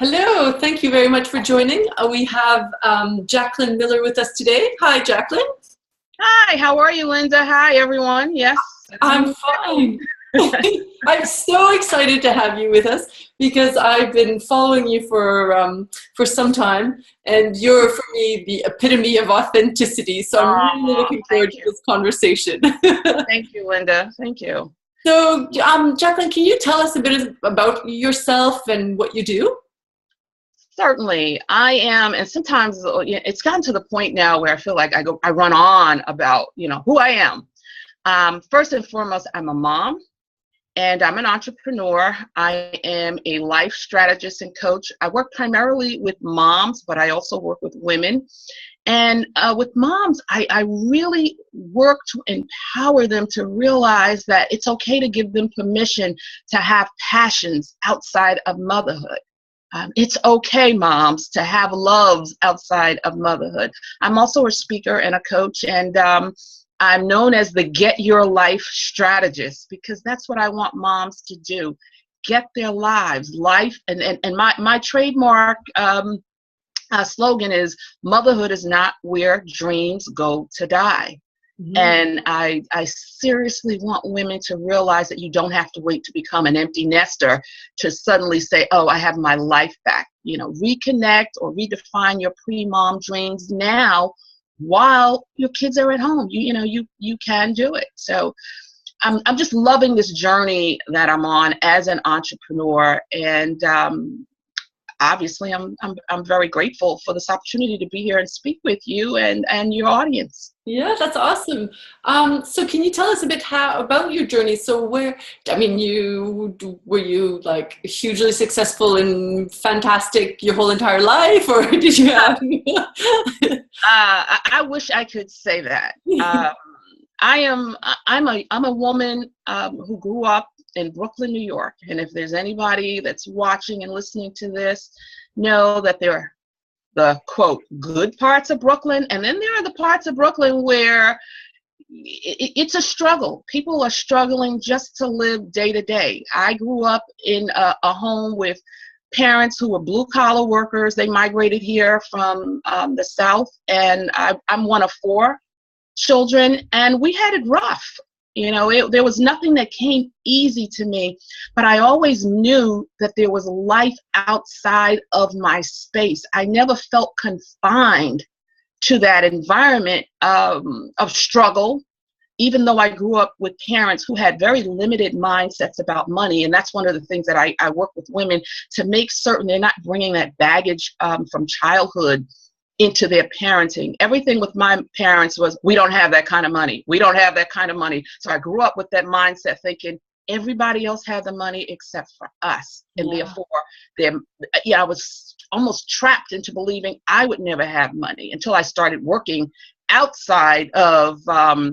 Hello, thank you very much for joining. We have Jacqueline Miller with us today. Hi, Jacqueline. Hi, how are you, Linda? Hi, everyone. Yes, it's I'm me. fine. I'm so excited to have you with us because I've been following you for some time, and you're for me the epitome of authenticity. So I'm really Oh, looking thank forward to you. this conversation. Thank you, Linda. Thank you. So, Jacqueline, can you tell us a bit about yourself and what you do? Certainly, I am, and sometimes it's gotten to the point now where I feel like I run on about, who I am. First and foremost, I'm a mom and I'm an entrepreneur. I am a life strategist and coach. I work primarily with moms, but I also work with women. And with moms, I really work to empower them to realize that it's okay to give them permission to have passions outside of motherhood. It's okay, moms, to have loves outside of motherhood. I'm also a speaker and a coach, and I'm known as the Get Your Life Strategist because that's what I want moms to do. Get their life, and my trademark slogan is motherhood is not where dreams go to die. Mhm. And I seriously want women to realize that you don't have to wait to become an empty nester to suddenly say, oh, I have my life back. Reconnect or redefine your pre-mom dreams now while your kids are at home. You can do it. So I'm just loving this journey that I'm on as an entrepreneur. And obviously, I'm very grateful for this opportunity to be here and speak with you and your audience. Yeah, that's awesome. So can you tell us a bit about your journey? So were you like hugely successful and fantastic your whole entire life, or did you have? I wish I could say that. I'm a woman who grew up in Brooklyn, New York, and if there's anybody that's watching and listening to this, know that there are the quote good parts of Brooklyn, and then there are the parts of Brooklyn where it's a struggle. People are struggling just to live day to day. I grew up in a home with parents who were blue collar workers. They migrated here from the South, and I'm one of four children, and we had it rough. There was nothing that came easy to me, but I always knew that there was life outside of my space. I never felt confined to that environment of struggle, even though I grew up with parents who had very limited mindsets about money. And that's one of the things that I work with women to make certain they're not bringing that baggage from childhood into their parenting. Everything with my parents was, we don't have that kind of money. We don't have that kind of money. So I grew up with that mindset thinking everybody else had the money except for us. And Yeah. therefore, I was almost trapped into believing I would never have money until I started working outside of and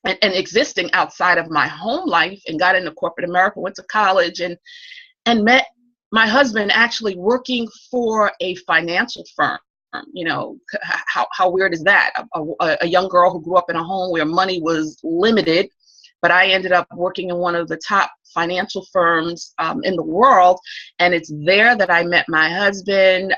existing outside of my home life and got into corporate America, went to college and met my husband actually working for a financial firm. How weird is that? A young girl who grew up in a home where money was limited, but I ended up working in one of the top financial firms in the world, and it's there that I met my husband.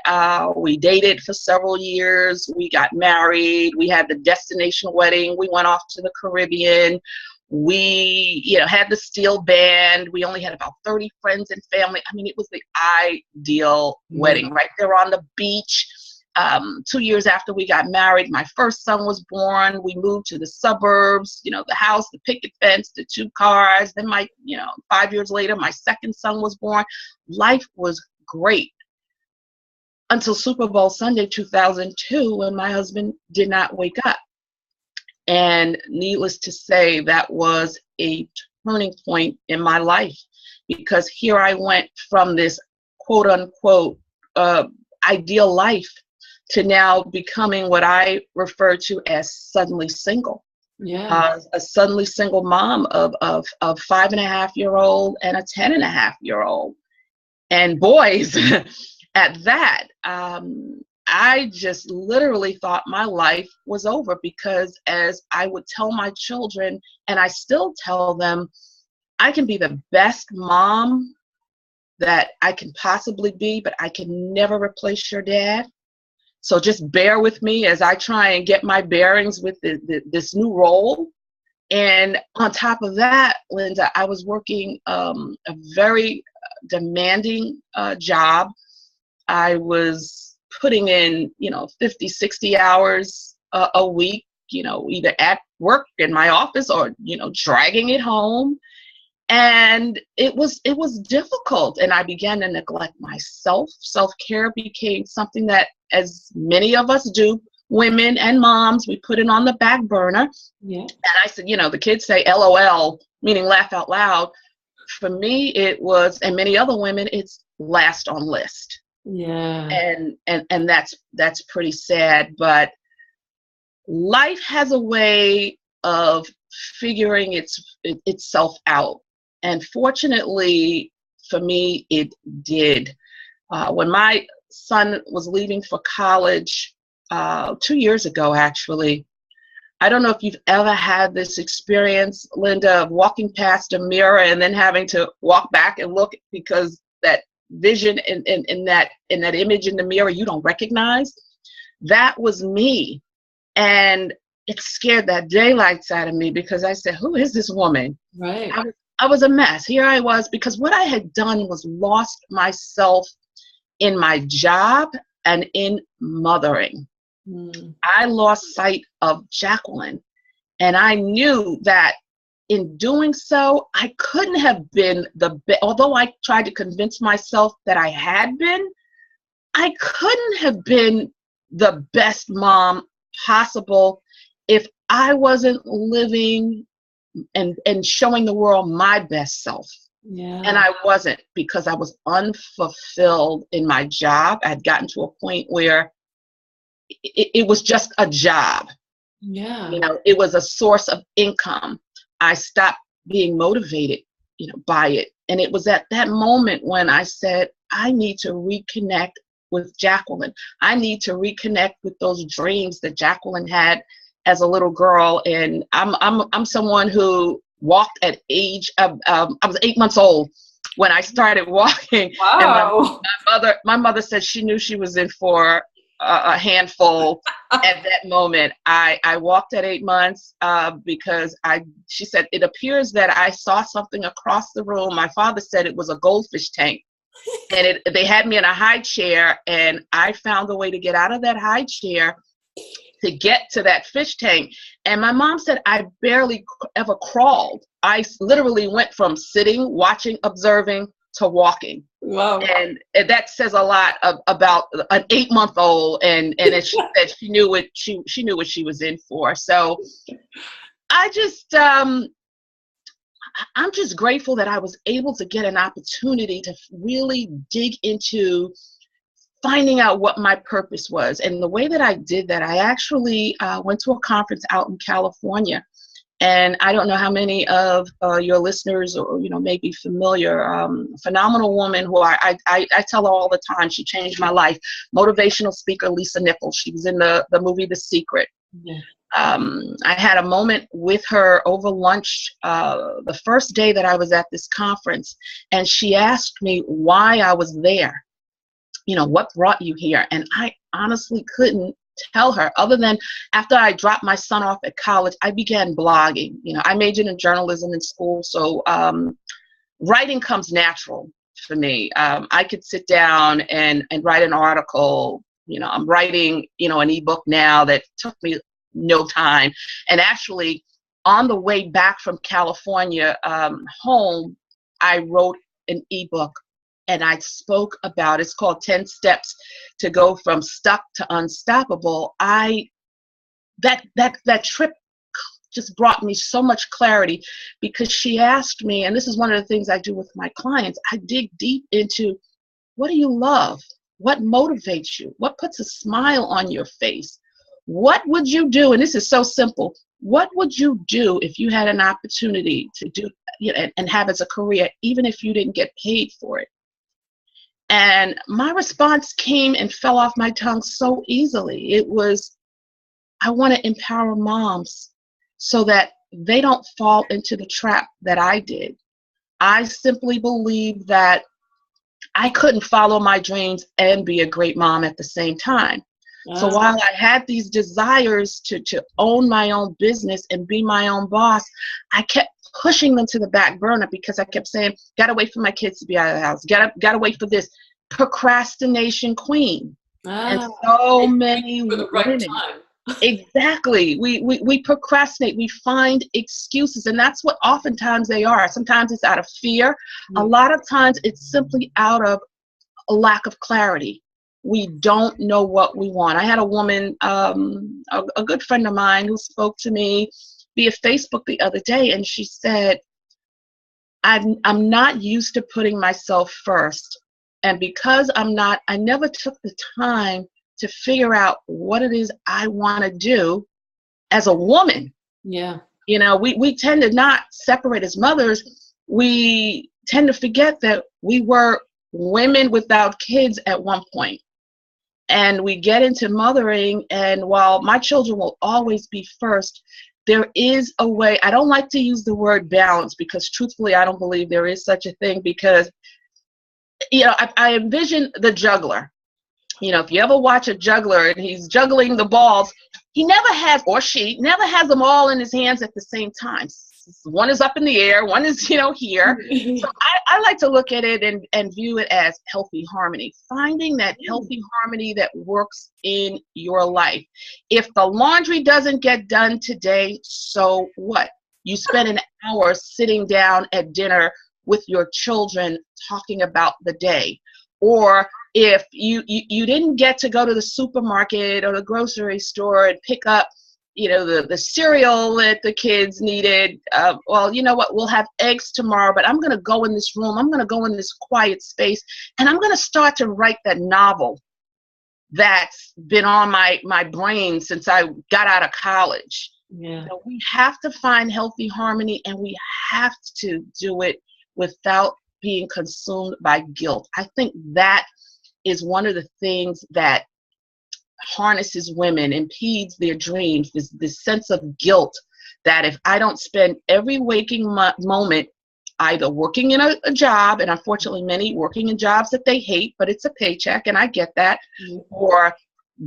We dated for several years. We got married. We had the destination wedding. We went off to the Caribbean. We, had the steel band. We only had about 30 friends and family. I mean, it was the ideal wedding right there on the beach. 2 years after we got married, my first son was born. We moved to the suburbs, the house, the picket fence, the 2 cars. Then 5 years later, my second son was born. Life was great until Super Bowl Sunday 2002, when my husband did not wake up. And needless to say, that was a turning point in my life, because here I went from this quote unquote ideal life to now becoming what I refer to as suddenly single. Yeah. A suddenly single mom of 5.5-year-old and a 10.5-year-old, and boys at that. I just literally thought my life was over, because as I would tell my children, and I still tell them, I can be the best mom that I can possibly be, but I can never replace your dad. So just bear with me as I try and get my bearings with this new role. And on top of that, Linda, I was working a very demanding job. I was putting in, 50, 60 hours a week, either at work in my office or, dragging it home. And it was difficult. And I began to neglect myself. Self-care became something that, as many of us do, women and moms, we put it on the back burner. Yeah. And I said, the kids say LOL, meaning laugh out loud. For me, it was, and many other women, it's last on list. Yeah. And that's pretty sad. But life has a way of figuring itself out. And fortunately for me, it did. When my son was leaving for college 2 years ago, actually, I don't know if you've ever had this experience, Linda, of walking past a mirror and then having to walk back and look because that vision in that image in the mirror you don't recognize. That was me. And it scared that daylights out of me because I said, who is this woman? Right. I was a mess. Here I was, because what I had done was lost myself in my job and in mothering. I lost sight of Jacqueline. And I knew that in doing so, I couldn't have been although I tried to convince myself that I had been, I couldn't have been the best mom possible if I wasn't living and showing the world my best self. Yeah. And I wasn't, because I was unfulfilled in my job. I had gotten to a point where it was just a job. Yeah. It was a source of income. I stopped being motivated, by it. And it was at that moment when I said, I need to reconnect with Jacqueline. I need to reconnect with those dreams that Jacqueline had as a little girl. And I'm someone who walked at age of, I was 8 months old when I started walking. Wow. And my mother said she knew she was in for a handful at that moment. I walked at 8 months because she said, it appears that I saw something across the room. My father said it was a goldfish tank. And they had me in a high chair, and I found a way to get out of that high chair to get to that fish tank. And my mom said I barely ever crawled. I literally went from sitting, watching, observing to walking. Wow. And that says a lot about an 8-month-old. And as she said, she knew what she was in for. So I'm just grateful that I was able to get an opportunity to really dig into finding out what my purpose was. And the way that I did that, I actually went to a conference out in California. And I don't know how many of your listeners or may be familiar. Phenomenal woman who I tell her all the time, she changed my life. Motivational speaker Lisa Nichols. She was in the movie The Secret. Yeah. I had a moment with her over lunch the first day that I was at this conference, and she asked me why I was there. What brought you here? And I honestly couldn't tell her, other than after I dropped my son off at college, I began blogging. I majored in journalism in school, so writing comes natural for me. I could sit down and write an article. I'm writing, an ebook now that took me no time. And actually, on the way back from California home, I wrote an ebook. And I spoke about, it's called 10 Steps to Go from Stuck to Unstoppable. That trip just brought me so much clarity, because she asked me, and this is one of the things I do with my clients, I dig deep into, what do you love? What motivates you? What puts a smile on your face? What would you do? And this is so simple. What would you do if you had an opportunity to do and have as a career, even if you didn't get paid for it? And my response came and fell off my tongue so easily. It was, I want to empower moms so that they don't fall into the trap that I did. I simply believe that I couldn't follow my dreams and be a great mom at the same time. So while I had these desires to own my own business and be my own boss, I kept pushing them to the back burner because I kept saying, gotta wait for my kids to be out of the house. Gotta wait for this. Procrastination queen. And so many for the right women. time. Exactly. We procrastinate. We find excuses. And that's what oftentimes they are. Sometimes it's out of fear. A lot of times it's simply out of a lack of clarity. We don't know what we want. I had a woman, a good friend of mine, who spoke to me via Facebook the other day, and she said, I'm not used to putting myself first. And because I never took the time to figure out what it is I want to do as a woman. Yeah. You know, we tend to not separate as mothers. We tend to forget that we were women without kids at one point. And we get into mothering, and while my children will always be first, there is a way. I don't like to use the word balance because truthfully, I don't believe there is such a thing, because, you know, I envision the juggler. You know, if you ever watch a juggler and he's juggling the balls, he never has, or she never has them all in his hands at the same time. One is up in the air, one is, you know, here. So I like to look at it and view it as healthy harmony, finding that healthy harmony that works in your life. If the laundry doesn't get done today, so what? You spend an hour sitting down at dinner with your children talking about the day. Or if you didn't get to go to the supermarket or the grocery store and pick up, you know, the cereal that the kids needed, well, you know what, we'll have eggs tomorrow, but I'm going to go in this room, I'm going to go in this quiet space, and I'm going to start to write that novel that's been on my brain since I got out of college. Yeah. So we have to find healthy harmony, and we have to do it without being consumed by guilt. I think that is one of the things that harnesses women, impedes their dreams, this sense of guilt that if I don't spend every waking moment either working in a job, and unfortunately many working in jobs that they hate, but it's a paycheck, and I get that, or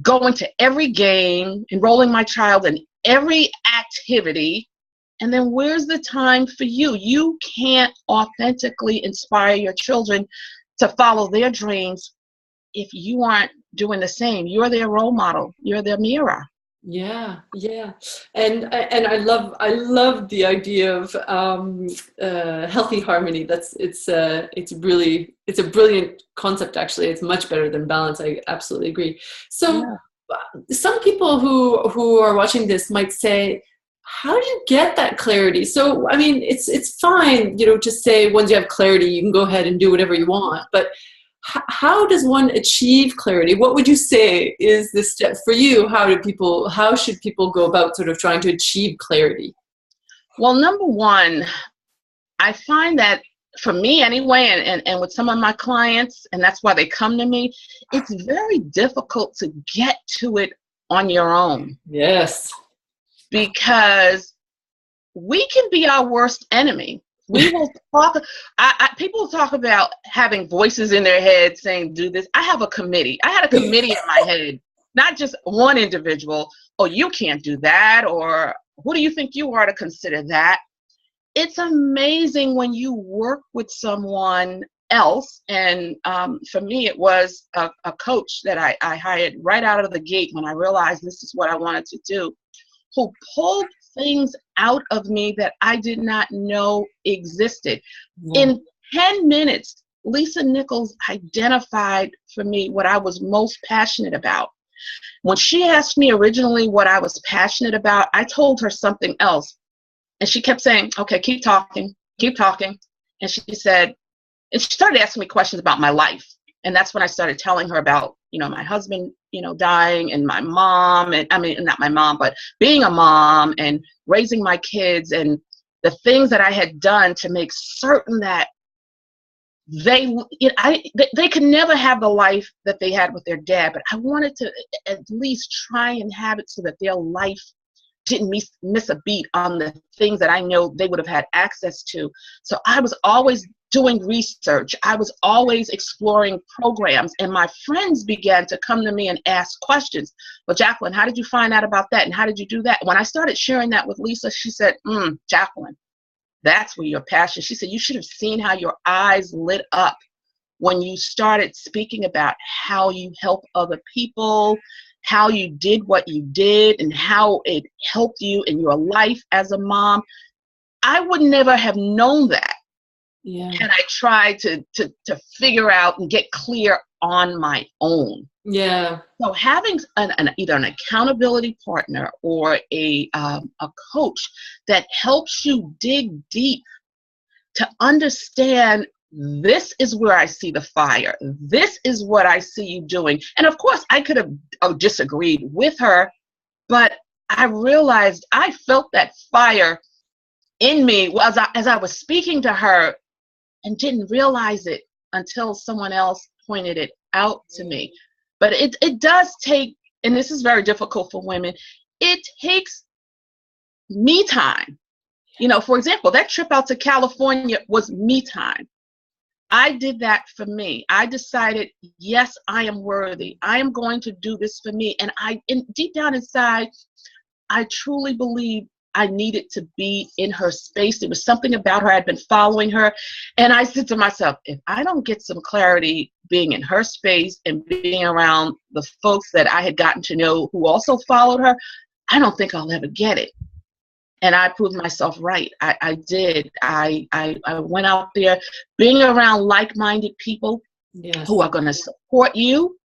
going to every game, enrolling my child in every activity, and then where's the time for you? You can't authentically inspire your children to follow their dreams if you aren't doing the same. You're their role model. You're their mirror. Yeah, yeah, and I love the idea of healthy harmony. It's a brilliant concept. Actually, it's much better than balance. I absolutely agree. So, some people who are watching this might say, how do you get that clarity? So, I mean, it's fine, you know, to say once you have clarity, you can go ahead and do whatever you want. But how does one achieve clarity? What would you say is the step for you? How should people go about sort of trying to achieve clarity? Well, number one, I find that for me anyway, and with some of my clients, and that's why they come to me, it's very difficult to get to it on your own. Yes. Because we can be our worst enemy. We will talk. People talk about having voices in their head saying, do this. I have a committee. I had a committee in my head, not just one individual. Oh, you can't do that. Or who do you think you are to consider that? It's amazing when you work with someone else. And for me, it was a coach that I hired right out of the gate when I realized this is what I wanted to do, who pulled things out of me that I did not know existed. In 10 minutes, Lisa Nichols identified for me what I was most passionate about. When she asked me originally what I was passionate about, I told her something else. And she kept saying, okay, keep talking, keep talking. And she said, and she started asking me questions about my life. And that's when I started telling her about, you know, my husband, you know, dying, and my mom, and I mean, not my mom, but being a mom and raising my kids, and the things that I had done to make certain that they could never have the life that they had with their dad, but I wanted to at least try and have it so that their life didn't miss a beat on the things that I know they would have had access to. So I was always doing research. I was always exploring programs, and my friends began to come to me and ask questions. Well, Jacqueline, how did you find out about that? And how did you do that? When I started sharing that with Lisa, she said, Jacqueline, that's where your passion. She said, you should have seen how your eyes lit up when you started speaking about how you help other people, how you did what you did, and how it helped you in your life as a mom. I would never have known that. Yeah. And I tried to figure out and get clear on my own. Yeah. So having either an accountability partner or a coach that helps you dig deep to understand, this is where I see the fire. This is what I see you doing. And of course, I could have disagreed with her, but I realized I felt that fire in me as I was speaking to her, and didn't realize it until someone else pointed it out to me. But it does take, and this is very difficult for women, it takes me time. You know, for example, that trip out to California was me time. I did that for me. I decided, yes, I am worthy. I am going to do this for me. And deep down inside, I truly believe I needed to be in her space. There was something about her. I'd been following her. And I said to myself, if I don't get some clarity being in her space and being around the folks that I had gotten to know who also followed her, I don't think I'll ever get it. And I proved myself right. I did. I went out there being around like-minded people. Yes. Who are going to support you,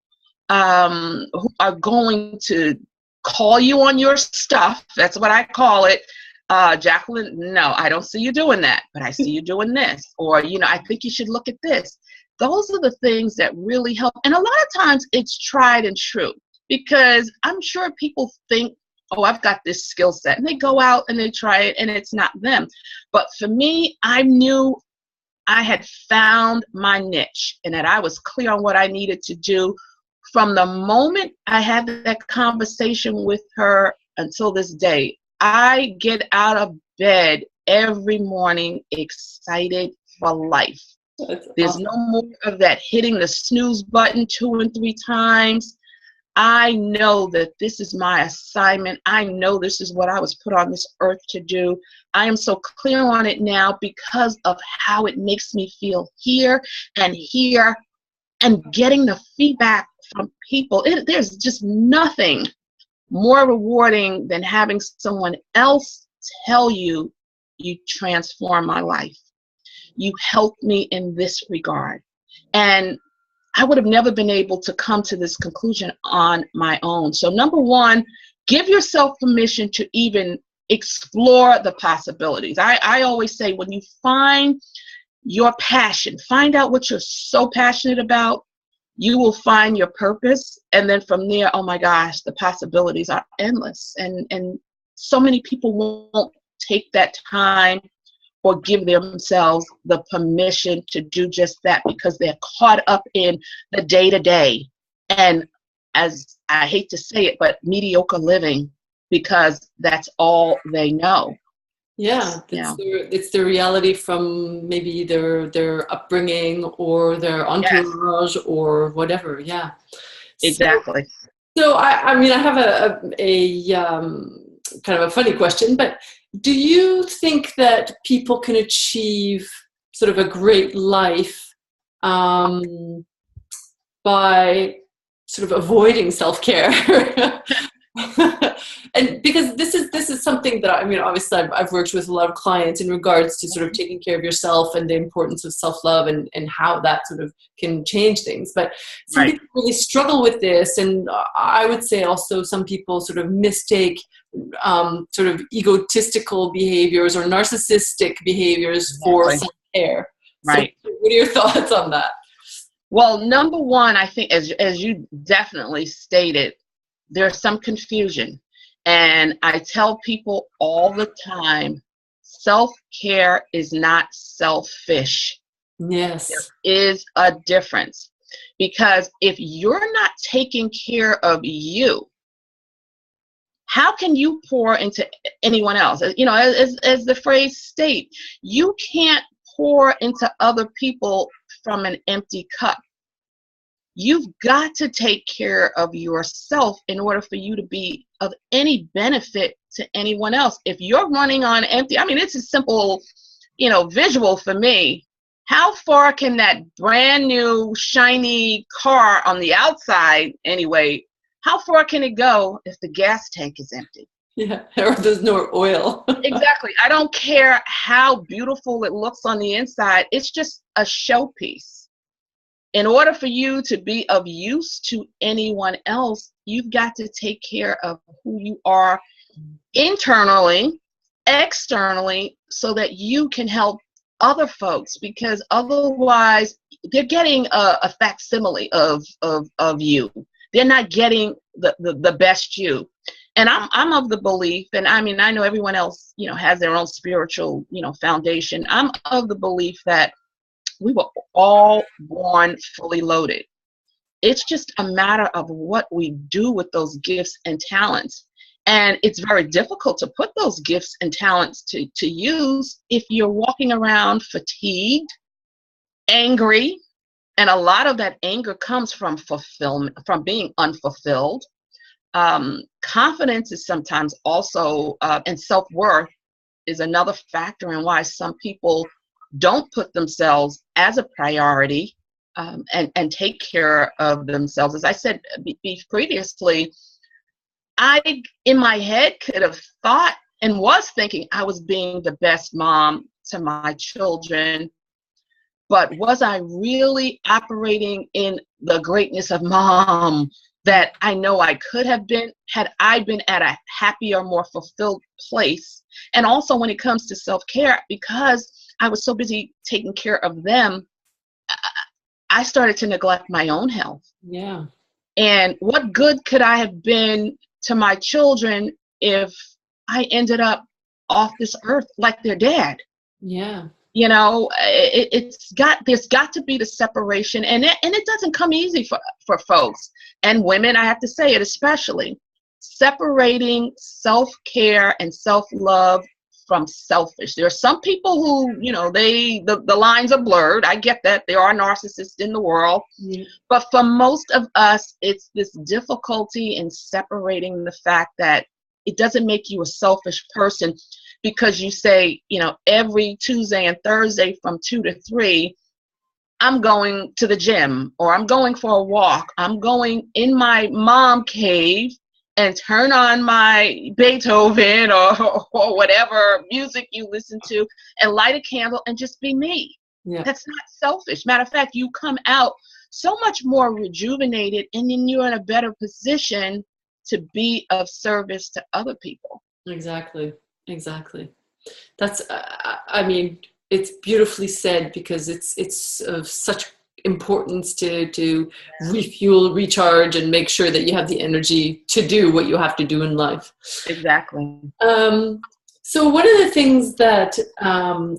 who are going to call you on your stuff. That's what I call it. Jacqueline, no, I don't see you doing that, but I see you doing this. Or, you know, I think you should look at this. Those are the things that really help. And a lot of times it's tried and true, because I'm sure people think, oh, I've got this skill set. And they go out and they try it and it's not them. But for me, I knew I had found my niche and that I was clear on what I needed to do. From the moment I had that conversation with her until this day, I get out of bed every morning excited for life. There's awesome. No more of that hitting the snooze button 2 and 3 times. I know that this is my assignment. I know this is what I was put on this earth to do. I am so clear on it now because of how it makes me feel here and getting the feedback from people. There's just nothing more rewarding than having someone else tell you, you transform my life. You helped me in this regard. And I would have never been able to come to this conclusion on my own. So number one, give yourself permission to even explore the possibilities. I always say, when you find your passion, find out what you're so passionate about, you will find your purpose. And then from there, oh my gosh, the possibilities are endless. And so many people won't take that time or give themselves the permission to do just that, because they're caught up in the day-to-day. And as I hate to say it, but mediocre living, because that's all they know. Yeah, it's the reality from maybe their upbringing or their entourage, yes, or whatever. Yeah, exactly. So I mean, I have a kind of a funny question, but do you think that people can achieve sort of a great life by sort of avoiding self-care? And because this is something that, I mean, obviously I've worked with a lot of clients in regards to sort of taking care of yourself and the importance of self-love and how that sort of can change things. But some people really struggle with this, and I would say also some people sort of mistake sort of egotistical behaviors or narcissistic behaviors for self-care. Right. So what are your thoughts on that? Well, number one, I think, as you definitely stated, there's some confusion. And I tell people all the time, self-care is not selfish. Yes. There is a difference. Because if you're not taking care of you, how can you pour into anyone else? You know, as the phrase states, you can't pour into other people from an empty cup. You've got to take care of yourself in order for you to be of any benefit to anyone else. If you're running on empty, I mean, it's a simple, visual for me. How far can that brand new shiny car on the outside, anyway, how far can it go if the gas tank is empty? Yeah, or there's no oil. Exactly. I don't care how beautiful it looks on the inside. It's just a showpiece. In order for you to be of use to anyone else, you've got to take care of who you are internally, externally, so that you can help other folks, because otherwise they're getting a facsimile of you. They're not getting the best you. And I'm of the belief, and I mean, I know everyone else, has their own spiritual, foundation. I'm of the belief that we were all born fully loaded. It's just a matter of what we do with those gifts and talents. And it's very difficult to put those gifts and talents to use if you're walking around fatigued, angry, and a lot of that anger comes from fulfillment, from being unfulfilled. Confidence is sometimes also, and self-worth is another factor in why some people don't put themselves as a priority, and take care of themselves. As I said previously, I, in my head, could have thought and was thinking I was being the best mom to my children, but was I really operating in the greatness of mom that I know I could have been had I been at a happier, more fulfilled place? And also when it comes to self-care, because I was so busy taking care of them, I started to neglect my own health. Yeah. And what good could I have been to my children if I ended up off this earth like their dad? Yeah. There's got to be the separation, and it doesn't come easy for folks and women. I have to say it, especially separating self-care and self-love from selfish. There are some people who, the lines are blurred. I get that. There are narcissists in the world. Yeah. But for most of us, it's this difficulty in separating the fact that it doesn't make you a selfish person because you say, every Tuesday and Thursday from 2 to 3, I'm going to the gym, or I'm going for a walk. I'm going in my mom cave and turn on my Beethoven or whatever music you listen to and light a candle and just be me. Yeah. That's not selfish. Matter of fact, you come out so much more rejuvenated, and then you're in a better position to be of service to other people. Exactly. That's, I mean, it's beautifully said, because it's of such importance to refuel, recharge, and make sure that you have the energy to do what you have to do in life. Exactly. So one of the things that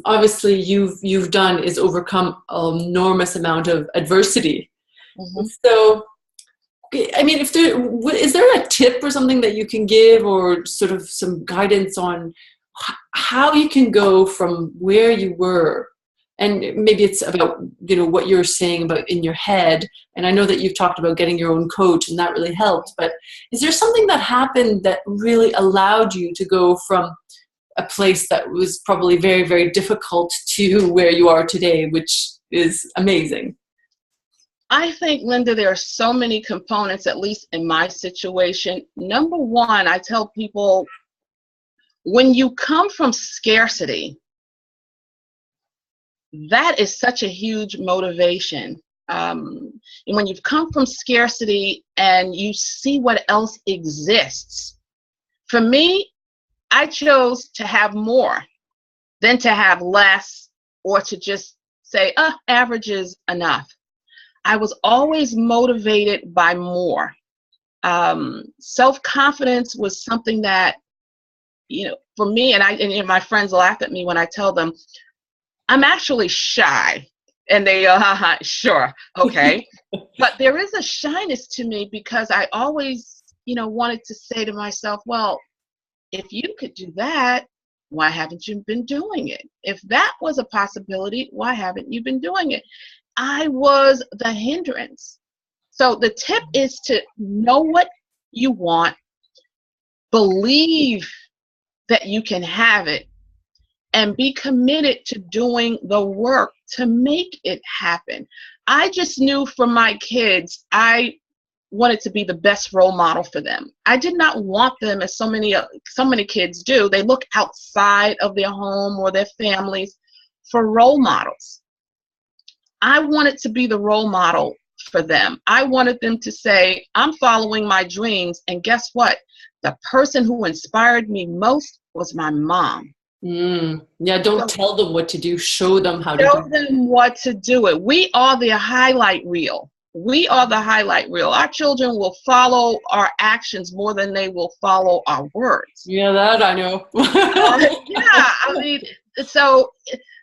obviously you've done is overcome an enormous amount of adversity. Mm-hmm. So, I mean, is there a tip or something that you can give, or sort of some guidance on how you can go from where you were? And maybe it's about, what you're saying about in your head. And I know that you've talked about getting your own coach, and that really helped. But is there something that happened that really allowed you to go from a place that was probably very, very difficult to where you are today, which is amazing? I think, Linda, there are so many components, at least in my situation. Number one, I tell people, when you come from scarcity, that is such a huge motivation. And when you've come from scarcity and you see what else exists, for me, I chose to have more than to have less, or to just say, average is enough. I was always motivated by more. Self-confidence was something that, for me, and my friends laugh at me when I tell them, I'm actually shy. And they, sure, okay. But there is a shyness to me, because I always, wanted to say to myself, well, if you could do that, Why haven't you been doing it? If that was a possibility, why haven't you been doing it? I was the hindrance. So the tip is to know what you want, believe that you can have it, and be committed to doing the work to make it happen. I just knew for my kids, I wanted to be the best role model for them. I did not want them, as so many kids do, they look outside of their home or their families for role models. I wanted to be the role model for them. I wanted them to say, I'm following my dreams, and guess what? The person who inspired me most was my mom. Yeah, don't tell them what to do. Show them how to do it. Show them what to do it. We are the highlight reel. We are the highlight reel. Our children will follow our actions more than they will follow our words. Yeah, that I know. Yeah, I mean, so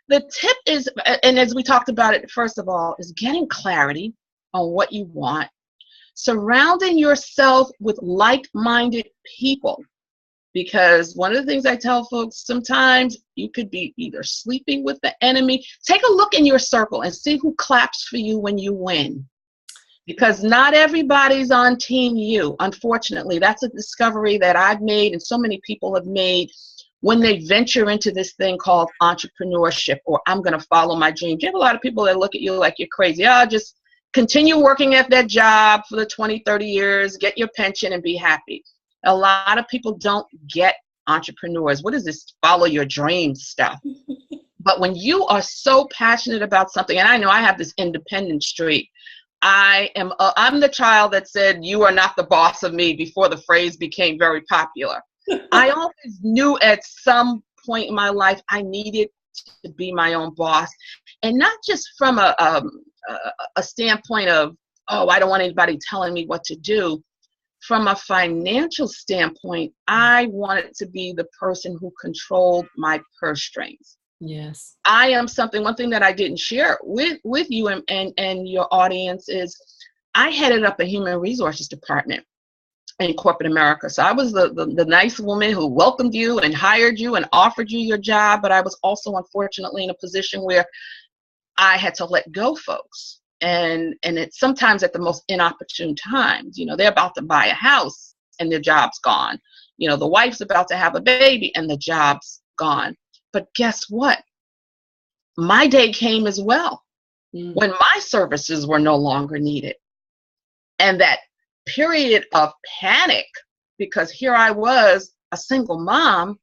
the tip is, and as we talked about it, first of all, is getting clarity on what you want, surrounding yourself with like-minded people. Because one of the things I tell folks, sometimes you could be either sleeping with the enemy. Take a look in your circle and see who claps for you when you win. Because not everybody's on team you. Unfortunately, that's a discovery that I've made and so many people have made when they venture into this thing called entrepreneurship, or I'm going to follow my dreams. You have a lot of people that look at you like you're crazy. Oh, just continue working at that job for the 20, 30 years, get your pension and be happy. A lot of people don't get entrepreneurs. What is this follow your dreams stuff? But when you are so passionate about something, and I know I have this independent streak, I'm the child that said, you are not the boss of me, before the phrase became very popular. I always knew at some point in my life I needed to be my own boss, and not just from a standpoint of, oh, I don't want anybody telling me what to do. From a financial standpoint, I wanted to be the person who controlled my purse strings. Yes. I am one thing that I didn't share with you and your audience is I headed up a human resources department in corporate America. So I was the nice woman who welcomed you and hired you and offered you your job, but I was also unfortunately in a position where I had to let go folks. And it's sometimes at the most inopportune times. You know, they're about to buy a house and their job's gone. You know, the wife's about to have a baby and the job's gone. But guess what? My day came as well when my services were no longer needed. And that period of panic, because here I was, a single mom.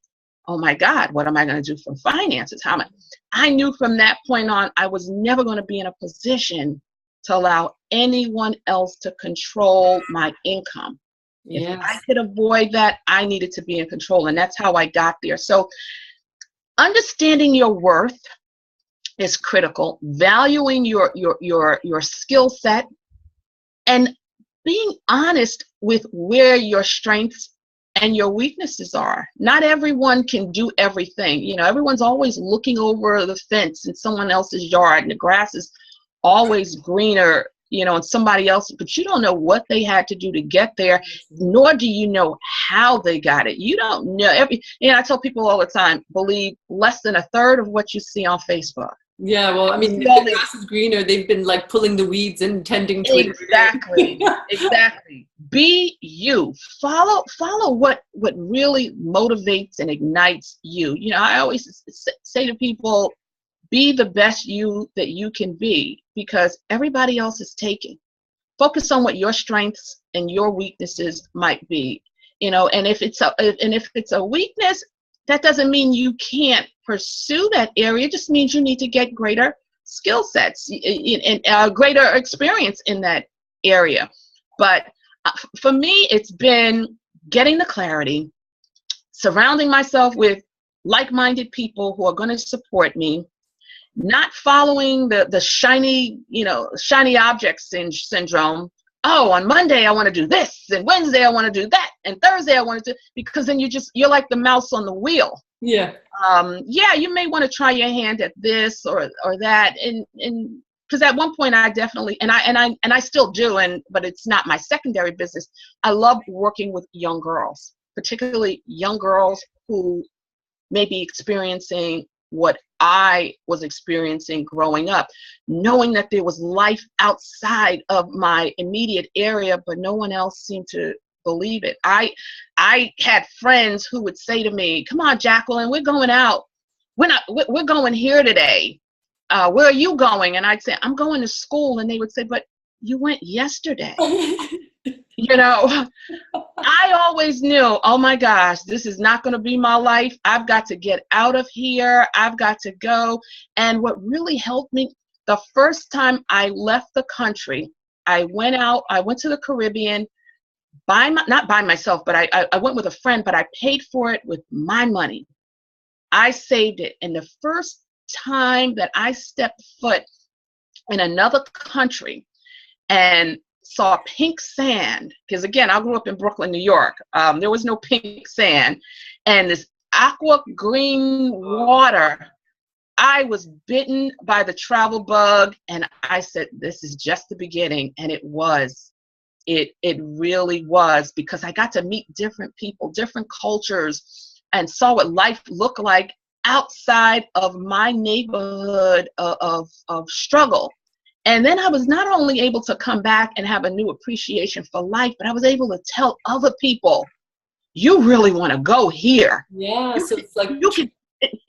Oh my God, what am I going to do for finances? I knew from that point on, I was never going to be in a position to allow anyone else to control my income. Yes. If I could avoid that, I needed to be in control. And that's how I got there. So understanding your worth is critical. Valuing your skill set and being honest with where your strengths and your weaknesses are. Not everyone can do everything. You know, everyone's always looking over the fence in someone else's yard, and the grass is always greener, you know, in somebody else, but you don't know what they had to do to get there, nor do you know how they got it. You don't know I tell people all the time, believe less than a third of what you see on Facebook. Yeah, well, I mean, if the grass is greener, they've been like pulling the weeds and tending to it. Exactly. Exactly. Be you. Follow what really motivates and ignites you. You know, I always say to people, be the best you that you can be, because everybody else is taking. Focus on what your strengths and your weaknesses might be. You know, and if it's a weakness, that doesn't mean you can't pursue that area. It just means you need to get greater skill sets and greater experience in that area. But for me, it's been getting the clarity, surrounding myself with like-minded people who are going to support me, not following the shiny object syndrome. Oh, on Monday I want to do this, and Wednesday I want to do that, and Thursday I want to do, because then you're like the mouse on the wheel. Yeah. Yeah, you may want to try your hand at this or that, and because at one point I definitely, and I still do, but it's not my secondary business. I love working with young girls, particularly young girls who maybe experiencing what I was experiencing growing up, knowing that there was life outside of my immediate area, but no one else seemed to believe it. I had friends who would say to me, "Come on, Jacqueline, we're going out. We're going here today. Where are you going?" And I'd say, "I'm going to school." And they would say, "But you went yesterday." You know, I always knew, oh my gosh, this is not going to be my life. I've got to get out of here. I've got to go. And what really helped me, the first time I left the country, I went to the Caribbean, not by myself, but I went with a friend, but I paid for it with my money. I saved it. And the first time that I stepped foot in another country and saw pink sand, because again, I grew up in Brooklyn, New York. There was no pink sand, and this aqua green water. I was bitten by the travel bug, and I said, "This is just the beginning," and it was. It really was, because I got to meet different people, different cultures, and saw what life looked like outside of my neighborhood of struggle. And then I was not only able to come back and have a new appreciation for life, but I was able to tell other people, you really want to go here. Yeah, so it's like you can,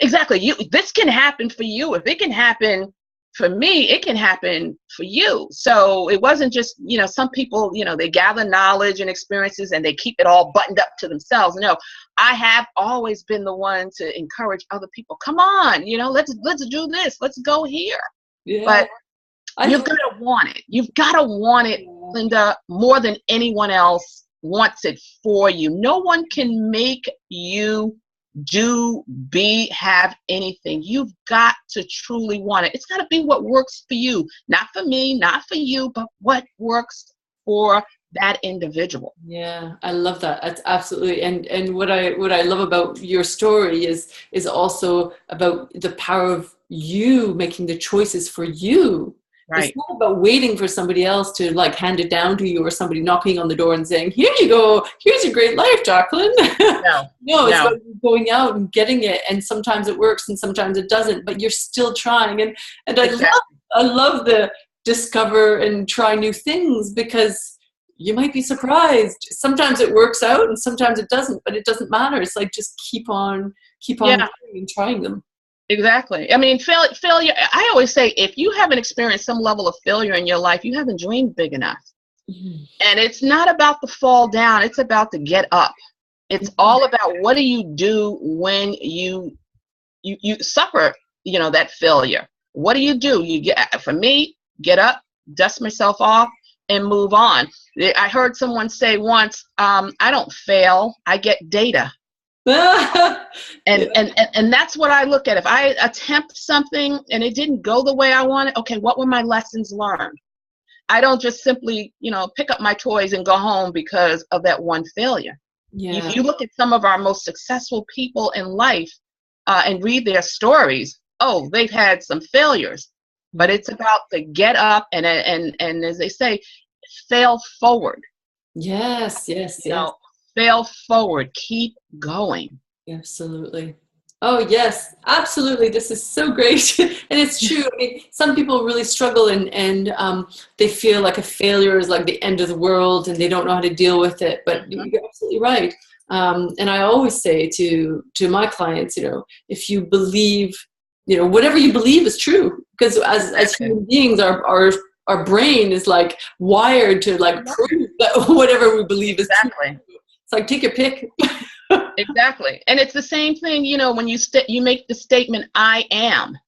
exactly. This can happen for you. If it can happen for me, it can happen for you. So it wasn't just, some people, they gather knowledge and experiences and they keep it all buttoned up to themselves. No, I have always been the one to encourage other people. Come on, let's do this. Let's go here. Yeah. But you've got to want it. You've got to want it, Linda, more than anyone else wants it for you. No one can make you do, be, have anything. You've got to truly want it. It's got to be what works for you. Not for me, not for you, but what works for that individual. Yeah, I love that. That's absolutely. And what I love about your story is also about the power of you making the choices for you. Right. It's not about waiting for somebody else to hand it down to you, or somebody knocking on the door and saying, "Here you go. Here's a great life, Jacqueline." No, it's about going out and getting it. And sometimes it works and sometimes it doesn't, but you're still trying. And Exactly. I love the discover and try new things, because you might be surprised. Sometimes it works out and sometimes it doesn't, but it doesn't matter. It's like, just keep on going and trying them. Exactly. I mean, failure, I always say, if you haven't experienced some level of failure in your life, you haven't dreamed big enough. Mm-hmm. And it's not about the fall down. It's about the get up. It's all about, what do you do when you suffer, that failure? What do? For me, get up, dust myself off, and move on. I heard someone say once, I don't fail, I get data. And that's what I look at. If I attempt something and it didn't go the way I wanted, okay, what were my lessons learned? I don't just simply, pick up my toys and go home because of that one failure. Yeah. If you look at some of our most successful people in life and read their stories, they've had some failures, but it's about the get up and as they say, fail forward. Yes. Fail forward, keep going. Absolutely. Oh, yes, absolutely. This is so great. And it's true. I mean, some people really struggle and they feel like a failure is like the end of the world and they don't know how to deal with it. But you're absolutely right. And I always say to my clients, if you believe, whatever you believe is true. Because as human beings, our brain is wired to prove that whatever we believe is true. It's like, take your pick. Exactly. And it's the same thing, when you make the statement, I am.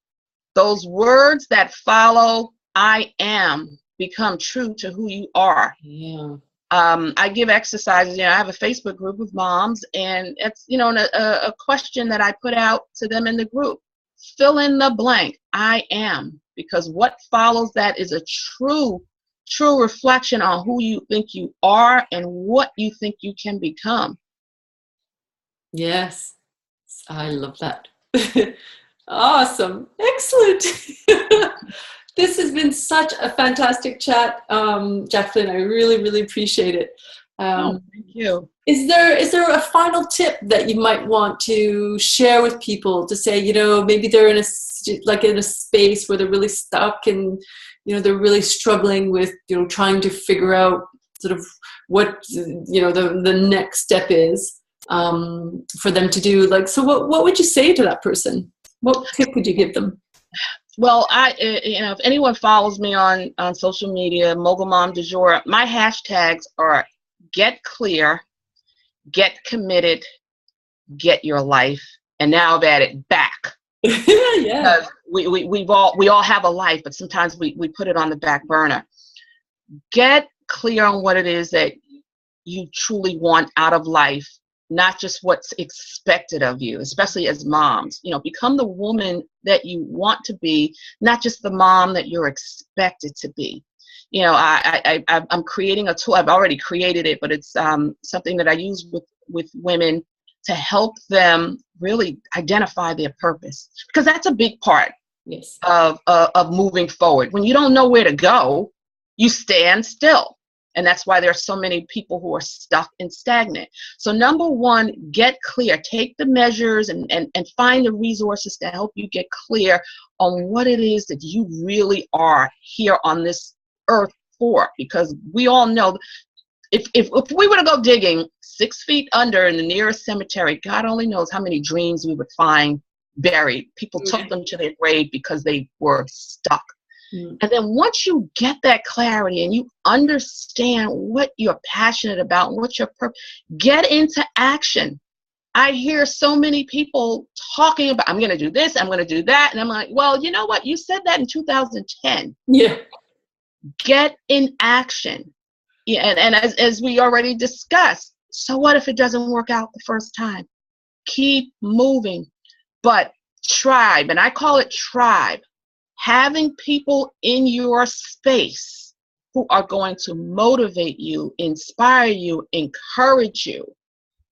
Those words that follow I am become true to who you are. Yeah. I give exercises. I have a Facebook group of moms, and it's, a question that I put out to them in the group. Fill in the blank, I am. Because what follows that is a true reflection on who you think you are and what you think you can become. Yes, I love that. Awesome. Excellent. This has been such a fantastic chat, Jacqueline. I really, really appreciate it. Thank you. Is there a final tip that you might want to share with people to say, maybe they're in a space where they're really stuck and, they're really struggling with, trying to figure out sort of what, the next step is for them to do? Like, so what would you say to that person? What tip would you give them? Well, if anyone follows me on social media, Mogul Mom du Jour, my hashtags are get clear, get committed, get your life, and now I've added back. Yeah. Because we all have a life, but sometimes we put it on the back burner. Get clear on what it is that you truly want out of life, not just what's expected of you, especially as moms. Become the woman that you want to be, not just the mom that you're expected to be. I'm creating a tool. I've already created it, but it's something that I use with women to help them really identify their purpose, because that's a big part yes. of moving forward. When you don't know where to go, you stand still. And that's why there are so many people who are stuck and stagnant. So number one, get clear. Take the measures and find the resources to help you get clear on what it is that you really are here on this earth for. Because we all know if we were to go digging 6 feet under in the nearest cemetery, God only knows how many dreams we would find buried. People took them to their grave because they were stuck. And then once you get that clarity and you understand what you're passionate about, what your purpose, get into action. I hear so many people talking about, I'm going to do this, I'm going to do that. And I'm like, well, you know what? You said that in 2010. Yeah. Get in action. Yeah, and as we already discussed, so what if it doesn't work out the first time? Keep moving. But tribe, and I call it tribe, having people in your space who are going to motivate you, inspire you, encourage you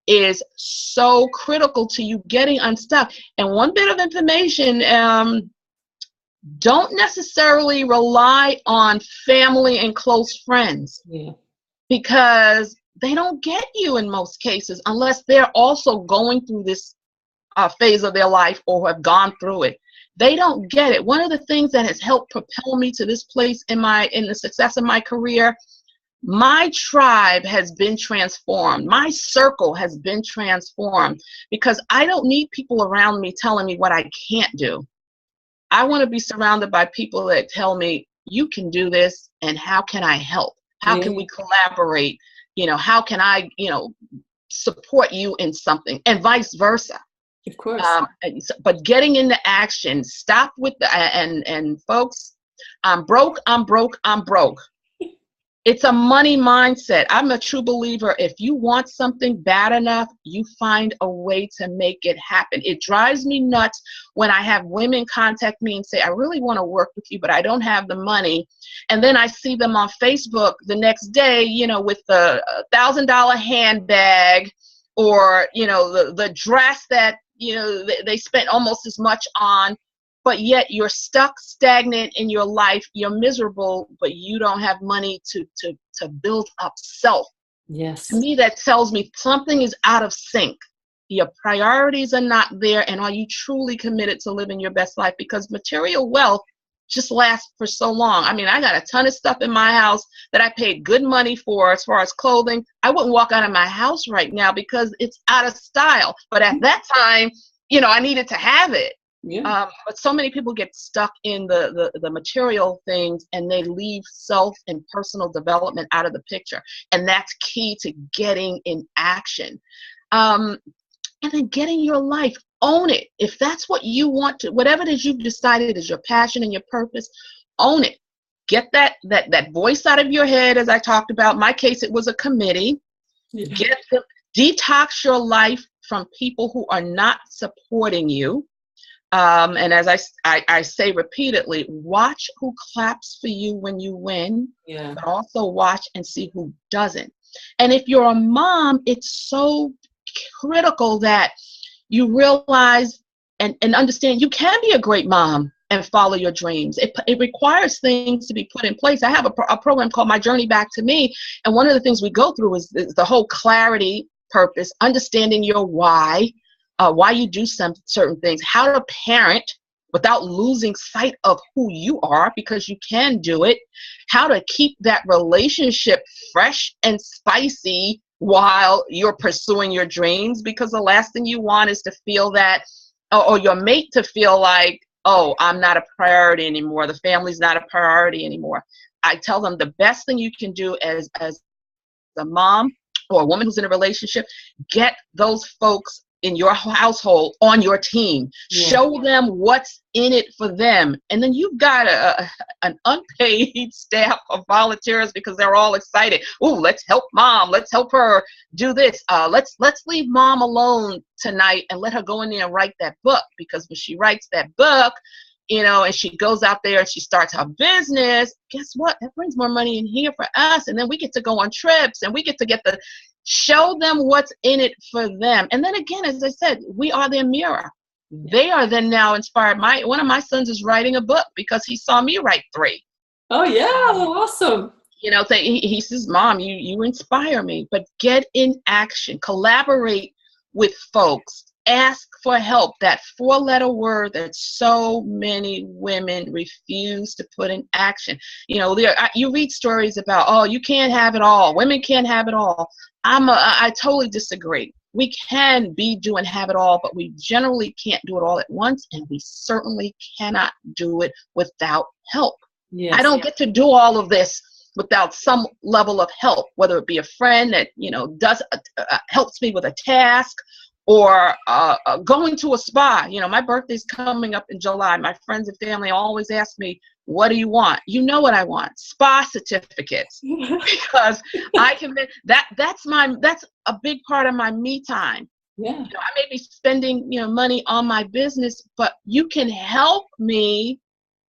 is so critical to you getting unstuck. And one bit of information, don't necessarily rely on family and close friends, because they don't get you in most cases unless they're also going through this phase of their life or have gone through it. They don't get it. One of the things that has helped propel me to this place in the success of my career, my tribe has been transformed. My circle has been transformed, because I don't need people around me telling me what I can't do. I want to be surrounded by people that tell me, you can do this, and how can I help? How can we collaborate? How can I, support you in something, and vice versa. Of course. But getting into action, stop with and folks, I'm broke. It's a money mindset. I'm a true believer. If you want something bad enough, you find a way to make it happen. It drives me nuts when I have women contact me and say, I really want to work with you, but I don't have the money. And then I see them on Facebook the next day, with the $1,000 handbag, or, the dress that, they spent almost as much on. But yet you're stuck, stagnant in your life. You're miserable, but you don't have money to build up self. Yes. To me, that tells me something is out of sync. Your priorities are not there. And are you truly committed to living your best life? Because material wealth just lasts for so long. I mean, I got a ton of stuff in my house that I paid good money for as far as clothing. I wouldn't walk out of my house right now because it's out of style. But at that time, I needed to have it. Yeah. But so many people get stuck in the material things, and they leave self and personal development out of the picture. And that's key to getting in action. And then getting your life, own it. If that's what you want to, whatever it is you've decided is your passion and your purpose, own it. Get that voice out of your head, as I talked about. In my case, it was a committee. Yeah. Detox your life from people who are not supporting you. And as I say repeatedly, watch who claps for you when you win, but also watch and see who doesn't. And if you're a mom, it's so critical that you realize and understand you can be a great mom and follow your dreams. It requires things to be put in place. I have a program called My Journey Back to Me. And one of the things we go through is the whole clarity purpose, understanding your why you do some certain things, how to parent without losing sight of who you are, because you can do it, how to keep that relationship fresh and spicy while you're pursuing your dreams, because the last thing you want is to feel that, or your mate to feel like, oh, I'm not a priority anymore. The family's not a priority anymore. I tell them the best thing you can do as a mom or a woman who's in a relationship, get those folks in your household on your team. Yeah. Show them what's in it for them. And then you've got an unpaid staff of volunteers because they're all excited. Oh, let's help mom. Let's help her do this. Let's leave mom alone tonight and let her go in there and write that book, because when she writes that book, you know, and she goes out there and she starts her business, guess what? That brings more money in here for us. And then we get to go on trips, and we get to show them what's in it for them. And then again, as I said, we are their mirror. They are then now inspired. One of my sons is writing a book because he saw me write 3. Oh yeah, awesome. You know, he says, Mom, you inspire me. But get in action, collaborate with folks, ask for help. That 4-letter word that so many women refuse to put in action. You know, you read stories about, oh, you can't have it all. Women can't have it all. I totally disagree. We can do and have it all, but we generally can't do it all at once, and we certainly cannot do it without help. Yes. I don't get to do all of this without some level of help, whether it be a friend that, you know, does helps me with a task, or going to a spa. You know, my birthday's coming up in July. My friends and family always ask me, what do you want? You know what I want? Spa certificates. Because I can, that's a big part of my me time. Yeah. You know, I may be spending, you know, money on my business, but you can help me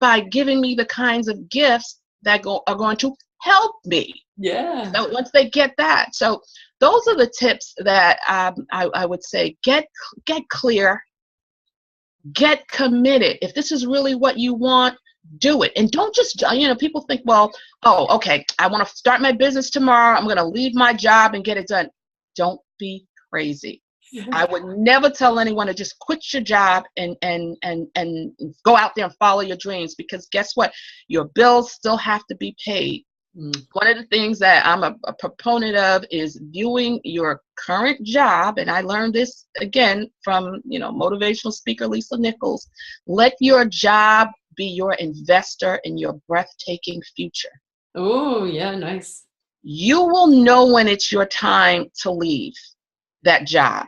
by giving me the kinds of gifts that are going to help me. Yeah. So once they get that. So those are the tips that I would say. Get clear, get committed. If this is really what you want, do it. And don't just, you know, people think, well, oh, okay, I want to start my business tomorrow. I'm going to leave my job and get it done. Don't be crazy. I would never tell anyone to just quit your job and go out there and follow your dreams, because guess what? Your bills still have to be paid. One of the things that I'm a proponent of is viewing your current job, and I learned this again from, you know, motivational speaker Lisa Nichols. Let your job be your investor in your breathtaking future. Oh, yeah, nice. You will know when it's your time to leave that job.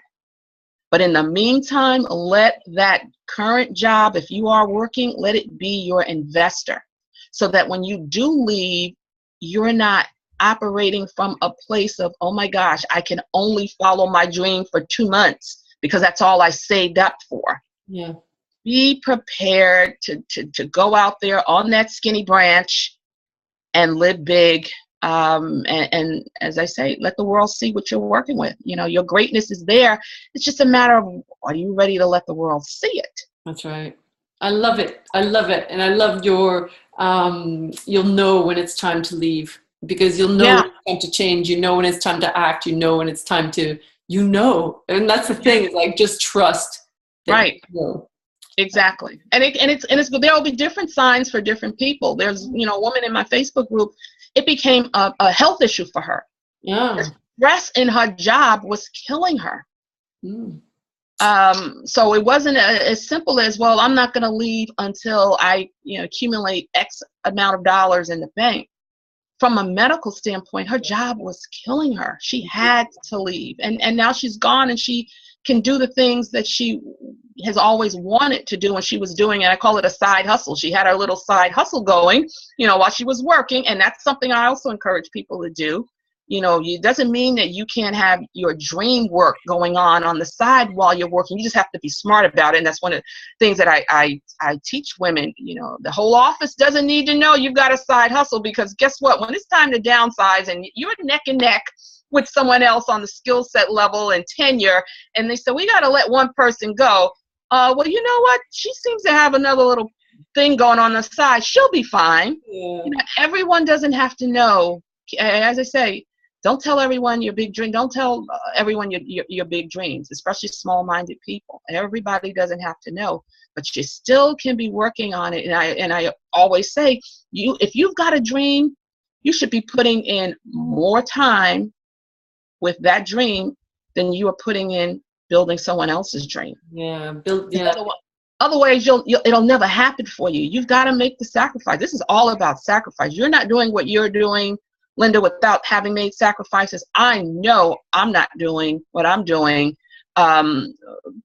But in the meantime, let that current job, if you are working, let it be your investor, so that when you do leave, you're not operating from a place of, oh my gosh, I can only follow my dream for 2 months because that's all I saved up for. Yeah. Be prepared to go out there on that skinny branch and live big. And as I say, let the world see what you're working with. You know, your greatness is there. It's just a matter of, are you ready to let the world see it? That's right. I love it. I love it. And I love your, you'll know when it's time to leave, because you'll know when it's time to change. You know when it's time to act. You know when it's time to, you know. And that's the thing, is like, just trust. Right. You know. Exactly. And there will be different signs for different people. There's, you know, a woman in my Facebook group, it became a health issue for her. Yeah. The stress in her job was killing her. So it wasn't as simple as, well, I'm not going to leave until I, you know, accumulate X amount of dollars in the bank. From a medical standpoint, her job was killing her. She had to leave. And now she's gone, and she can do the things that she has always wanted to do, and she was doing it. I call it a side hustle. She had her little side hustle going, you know, while she was working. And that's something I also encourage people to do. You know, it doesn't mean that you can't have your dream work going on the side while you're working. You just have to be smart about it. And that's one of the things that I teach women. You know, the whole office doesn't need to know you've got a side hustle, because guess what? When it's time to downsize and you're neck and neck with someone else on the skill set level and tenure, and they say, we got to let one person go. Well, you know what? She seems to have another little thing going on the side. She'll be fine. Yeah. You know, everyone doesn't have to know. As I say, Don't tell everyone your big dream. Don't tell everyone your big dreams, especially small-minded people. Everybody doesn't have to know, but you still can be working on it. And I always say, if you've got a dream, you should be putting in more time with that dream than you are putting in building someone else's dream. Yeah, Otherwise, it'll never happen for you. You've got to make the sacrifice. This is all about sacrifice. You're not doing what you're doing, Linda, without having made sacrifices. I know I'm not doing what I'm doing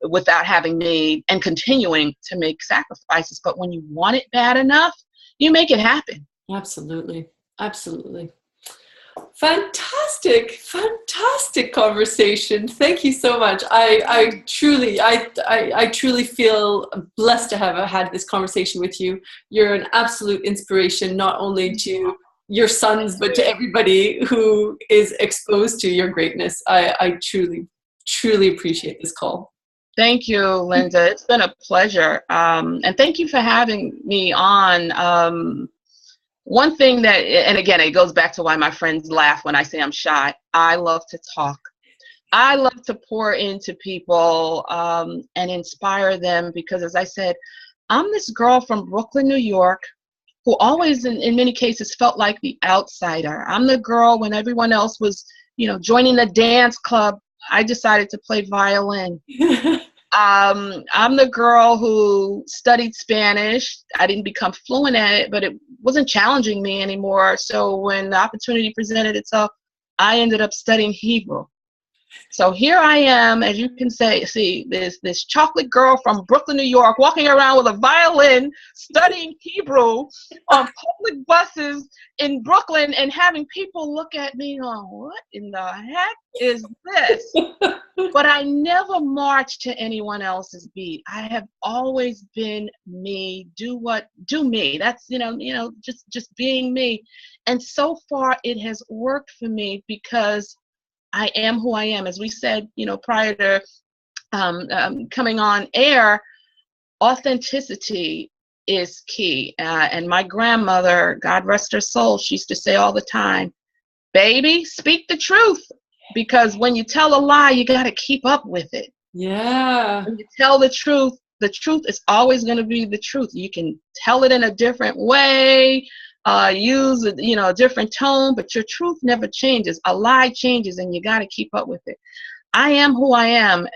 without having made and continuing to make sacrifices. But when you want it bad enough, you make it happen. Absolutely. Absolutely. Fantastic conversation. Thank you so much. I truly feel blessed to have had this conversation with you. You're an absolute inspiration, not only to your sons, but to everybody who is exposed to your greatness. I truly appreciate this call. Thank you, Linda. It's been a pleasure. And thank you for having me on. One thing that, and again, it goes back to why my friends laugh when I say I'm shy. I love to talk. I love to pour into people and inspire them because, as I said, I'm this girl from Brooklyn, New York, who always, in many cases, felt like the outsider. I'm the girl when everyone else was, joining the dance club. I decided to play violin. I'm the girl who studied Spanish. I didn't become fluent at it, but it wasn't challenging me anymore. So when the opportunity presented itself, I ended up studying Hebrew. So here I am, as you can see, this chocolate girl from Brooklyn, New York, walking around with a violin, studying Hebrew on public buses in Brooklyn, and having people look at me going, what in the heck is this? But I never marched to anyone else's beat. I have always been me, do me. That's, just being me. And so far it has worked for me because I am who I am. As we said, prior to coming on air, authenticity is key. And my grandmother, God rest her soul, she used to say all the time, baby, speak the truth. Because when you tell a lie, you got to keep up with it. Yeah. When you tell the truth is always going to be the truth. You can tell it in a different way, use a different tone, but your truth never changes. A lie changes, and you got to keep up with it. I am who I am.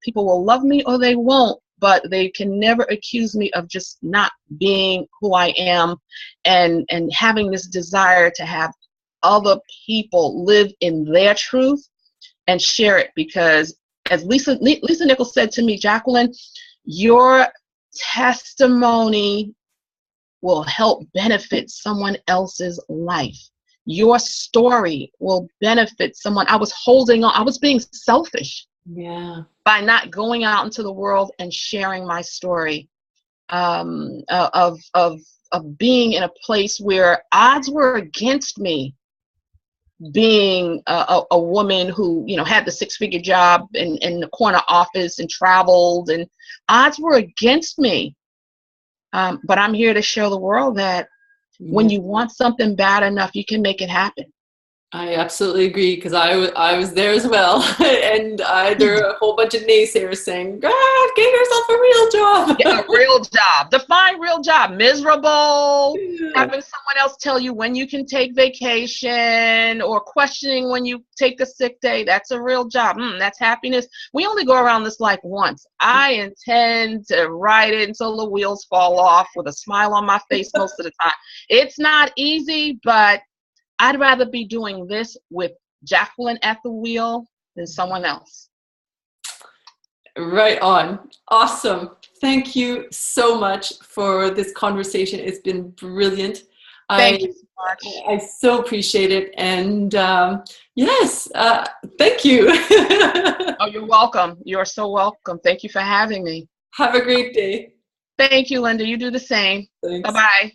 People will love me or they won't, but they can never accuse me of just not being who I am and having this desire to have other people live in their truth and share it. Because as Lisa Nichols said to me, Jacqueline, your testimony will help benefit someone else's life. Your story will benefit someone. I was holding on. I was being selfish by not going out into the world and sharing my story of being in a place where odds were against me, being a woman who had the six-figure job in the corner office and traveled, and odds were against me. But I'm here to show the world that when you want something bad enough, you can make it happen. I absolutely agree, because I was there as well, and there are a whole bunch of naysayers saying, "God, get yourself a real job." Yeah, a real job. Define real job. Miserable, having someone else tell you when you can take vacation, or questioning when you take a sick day. That's a real job. That's happiness. We only go around this life once. I intend to ride it until the wheels fall off with a smile on my face most of the time. It's not easy, but I'd rather be doing this with Jacqueline at the wheel than someone else. Right on. Awesome. Thank you so much for this conversation. It's been brilliant. Thank you so much. I so appreciate it. And yes, thank you. Oh, you're welcome. You're so welcome. Thank you for having me. Have a great day. Thank you, Linda. You do the same. Thanks. Bye-bye.